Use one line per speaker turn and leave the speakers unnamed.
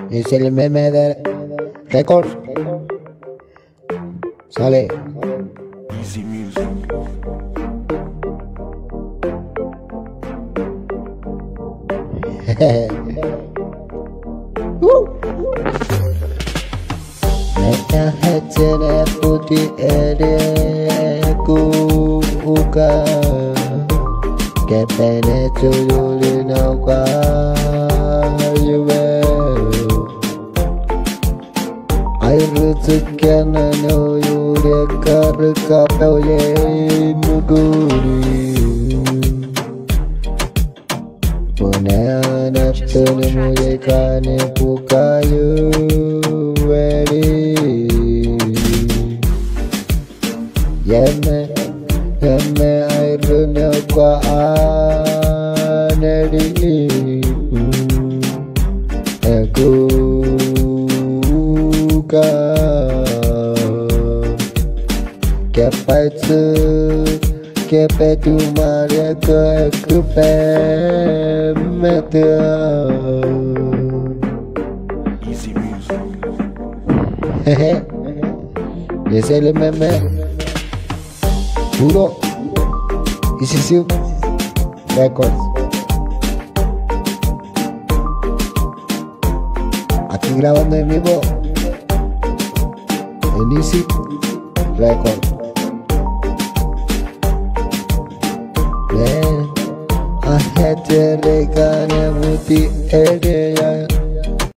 Es el meme de Records. Sale.
Easy music.
Mereka hecene putih edeku buka Kepene tuyuli nauka yuwe Air tukana no yure karka pauye nuguri Punana tene muye kane pukayu Yeme airnya kwa anedi Aku ka Kepetu maria ke meter
Easy music.
Hehe Ese es el meme puro Easy Records. Aquí grabando en vivo en Easy Records. Ahete regane muti ede